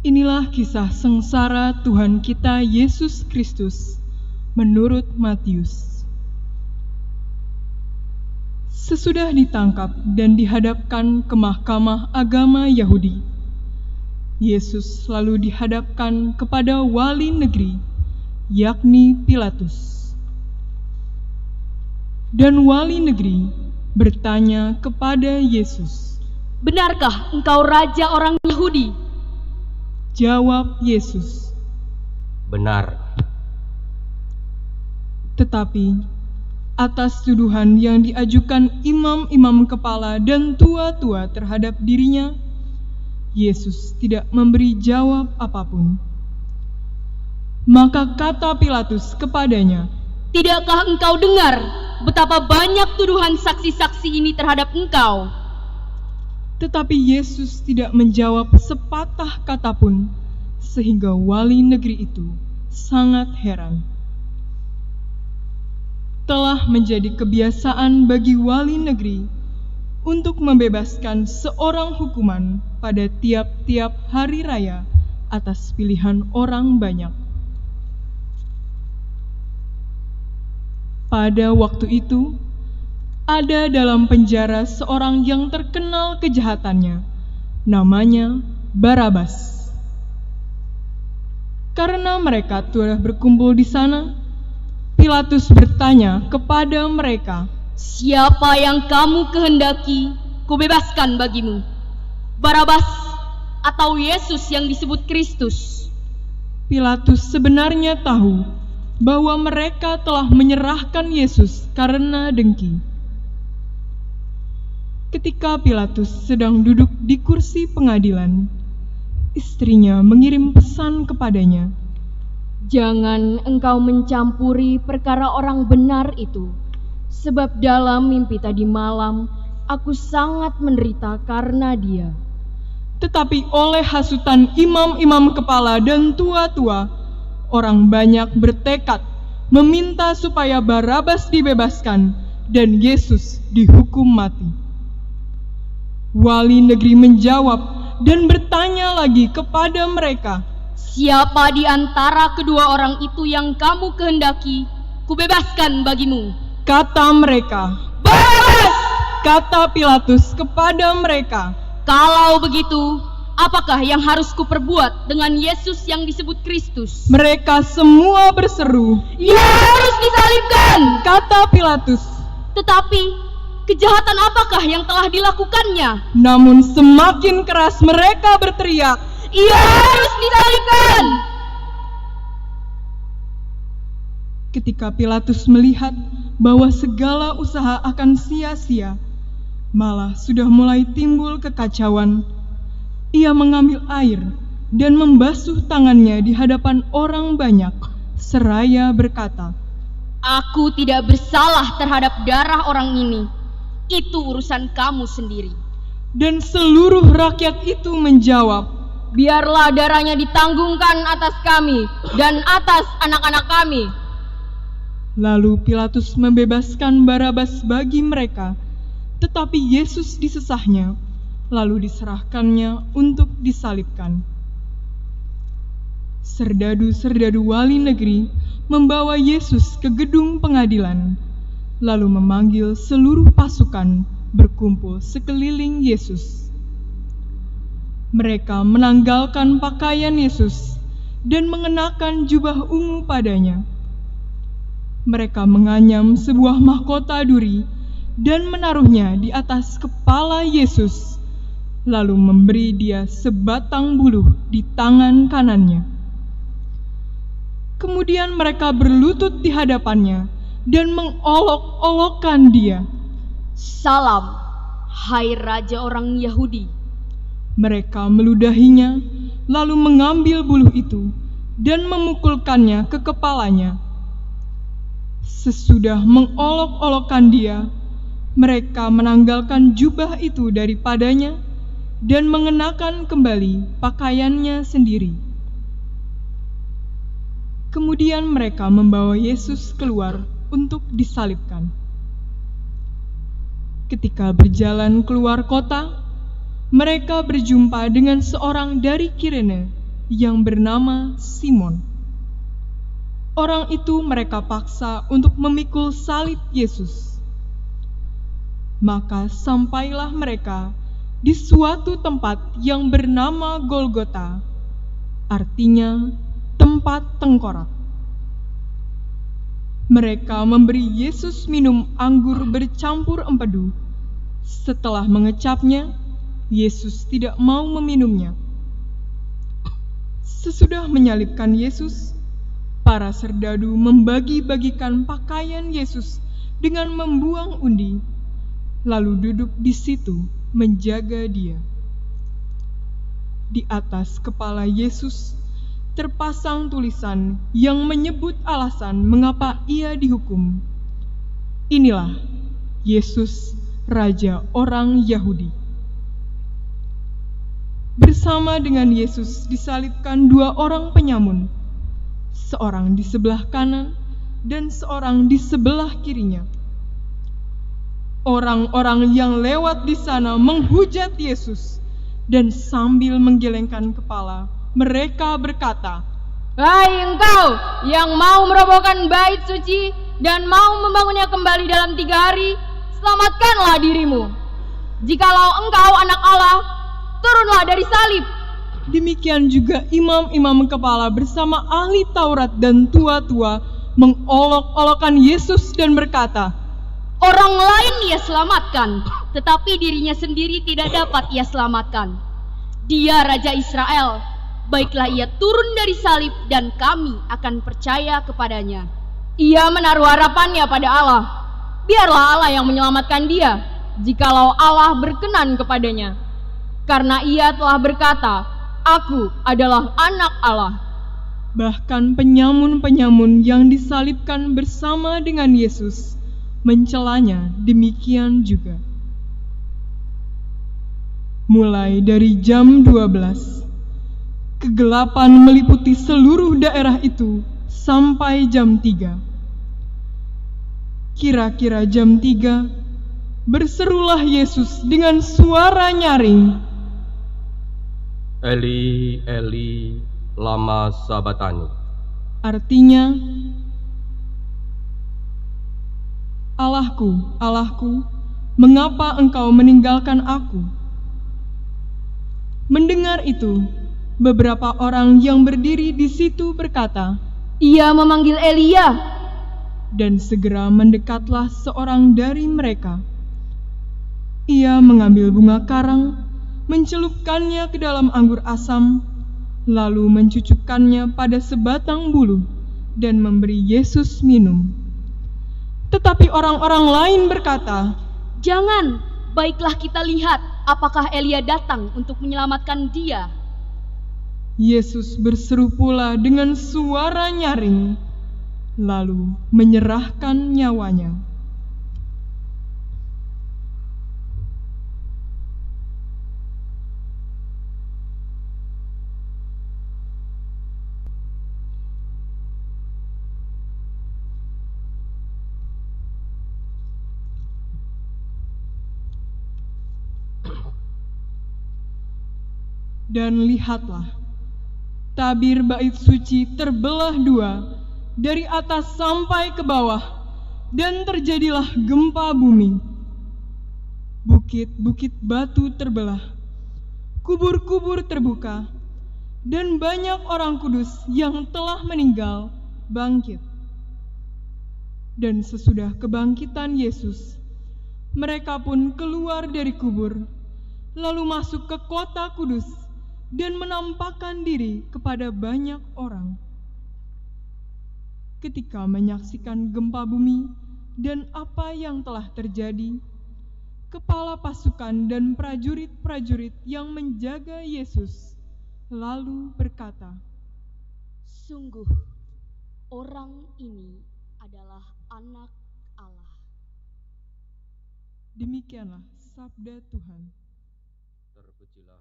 Inilah kisah sengsara Tuhan kita Yesus Kristus menurut Matius. Sesudah ditangkap dan dihadapkan ke mahkamah agama Yahudi, Yesus lalu dihadapkan kepada wali negeri, yakni Pilatus. Dan wali negeri bertanya kepada Yesus, "Benarkah engkau raja orang Yahudi?" Jawab Yesus, "Benar." Tetapi atas tuduhan yang diajukan imam-imam kepala dan tua-tua terhadap dirinya, Yesus tidak memberi jawab apapun. Maka kata Pilatus kepadanya, "Tidakkah engkau dengar betapa banyak tuduhan saksi-saksi ini terhadap engkau?" Tetapi Yesus tidak menjawab sepatah kata pun, sehingga wali negeri itu sangat heran. Telah menjadi kebiasaan bagi wali negeri untuk membebaskan seorang hukuman pada tiap-tiap hari raya atas pilihan orang banyak. Pada waktu itu, ada dalam penjara seorang yang terkenal kejahatannya, namanya Barabas. Karena mereka telah berkumpul di sana, Pilatus bertanya kepada mereka, "Siapa yang kamu kehendaki kubebaskan bagimu? Barabas atau Yesus yang disebut Kristus?" Pilatus sebenarnya tahu bahwa mereka telah menyerahkan Yesus karena dengki. Ketika Pilatus sedang duduk di kursi pengadilan, istrinya mengirim pesan kepadanya, "Jangan engkau mencampuri perkara orang benar itu, sebab dalam mimpi tadi malam aku sangat menderita karena dia." Tetapi oleh hasutan imam-imam kepala dan tua-tua, orang banyak bertekad meminta supaya Barabas dibebaskan dan Yesus dihukum mati. Wali negeri menjawab dan bertanya lagi kepada mereka, "Siapa di antara kedua orang itu yang kamu kehendaki kubebaskan bagimu?" Kata mereka. "Barabas!" Kata Pilatus kepada mereka, "Kalau begitu, apakah yang harus kuperbuat dengan Yesus yang disebut Kristus?" Mereka semua berseru, "Ia harus disalibkan!" Kata Pilatus. Tetapi kejahatan apakah yang telah dilakukannya? Namun semakin keras mereka berteriak, "Ia harus disalibkan!" Ketika Pilatus melihat bahwa segala usaha akan sia-sia, malah sudah mulai timbul kekacauan, ia mengambil air dan membasuh tangannya di hadapan orang banyak, seraya berkata, "Aku tidak bersalah terhadap darah orang ini. Itu urusan kamu sendiri." Dan seluruh rakyat itu menjawab, "Biarlah darahnya ditanggungkan atas kami dan atas anak-anak kami." Lalu Pilatus membebaskan Barabas bagi mereka, tetapi Yesus disesahnya, lalu diserahkannya untuk disalibkan. Serdadu-serdadu wali negeri membawa Yesus ke gedung pengadilan, lalu memanggil seluruh pasukan berkumpul sekeliling Yesus. Mereka menanggalkan pakaian Yesus dan mengenakan jubah ungu padanya. Mereka menganyam sebuah mahkota duri dan menaruhnya di atas kepala Yesus, lalu memberi dia sebatang buluh di tangan kanannya. Kemudian mereka berlutut di hadapannya dan mengolok-olokkan dia. "Salam, hai Raja orang Yahudi." Mereka meludahinya, lalu mengambil buluh itu dan memukulkannya ke kepalanya. Sesudah mengolok-olokkan dia, mereka menanggalkan jubah itu daripadanya dan mengenakan kembali pakaiannya sendiri. Kemudian mereka membawa Yesus keluar untuk disalibkan. Ketika berjalan keluar kota, mereka berjumpa dengan seorang dari Kirene yang bernama Simon. Orang itu mereka paksa untuk memikul salib Yesus. Maka sampailah mereka di suatu tempat yang bernama Golgota, artinya tempat tengkorak. Mereka memberi Yesus minum anggur bercampur empedu. Setelah mengecapnya, Yesus tidak mau meminumnya. Sesudah menyalibkan Yesus, para serdadu membagi-bagikan pakaian Yesus dengan membuang undi, lalu duduk di situ menjaga dia. Di atas kepala Yesus terpasang tulisan yang menyebut alasan mengapa ia dihukum. Inilah Yesus, Raja orang Yahudi. Bersama dengan Yesus disalibkan dua orang penyamun, seorang di sebelah kanan dan seorang di sebelah kirinya. Orang-orang yang lewat di sana menghujat Yesus, dan sambil menggelengkan kepala, mereka berkata, "Hai engkau yang mau merobohkan bait suci dan mau membangunnya kembali dalam 3 hari, selamatkanlah dirimu. Jikalau engkau anak Allah, turunlah dari salib." Demikian juga imam-imam kepala bersama ahli Taurat dan tua-tua mengolok-olokkan Yesus dan berkata, "Orang lain ia selamatkan, tetapi dirinya sendiri tidak dapat ia selamatkan. Dia Raja Israel, baiklah ia turun dari salib dan kami akan percaya kepadanya. Ia menaruh harapannya pada Allah. Biarlah Allah yang menyelamatkan dia, jikalau Allah berkenan kepadanya. Karena ia telah berkata, Aku adalah anak Allah." Bahkan penyamun-penyamun yang disalibkan bersama dengan Yesus mencelanya demikian juga. Mulai dari jam 12, kegelapan meliputi seluruh daerah itu sampai jam 3. Kira-kira jam 3, berserulah Yesus dengan suara nyaring, Eli, Eli, lama sabatani. artinya, Allahku, Allahku, mengapa engkau meninggalkan aku? Mendengar itu, beberapa orang yang berdiri di situ berkata, Ia memanggil Elia. dan segera mendekatlah seorang dari mereka. Ia mengambil bunga karang, mencelupkannya ke dalam anggur asam, lalu mencucukkannya pada sebatang bulu dan memberi Yesus minum. Tetapi orang-orang lain berkata, Jangan, baiklah kita lihat apakah Elia datang untuk menyelamatkan dia. Yesus berseru pula dengan suara nyaring, lalu menyerahkan nyawanya. Dan lihatlah, tabir bait suci terbelah 2 dari atas sampai ke bawah, dan terjadilah gempa bumi. Bukit-bukit batu terbelah, kubur-kubur terbuka, dan banyak orang kudus yang telah meninggal bangkit. Dan sesudah kebangkitan Yesus, mereka pun keluar dari kubur, lalu masuk ke kota kudus, dan menampakkan diri kepada banyak orang. Ketika menyaksikan gempa bumi dan apa yang telah terjadi, kepala pasukan dan prajurit-prajurit yang menjaga Yesus lalu berkata, Sungguh, orang ini adalah anak Allah. Demikianlah sabda Tuhan. Terpujilah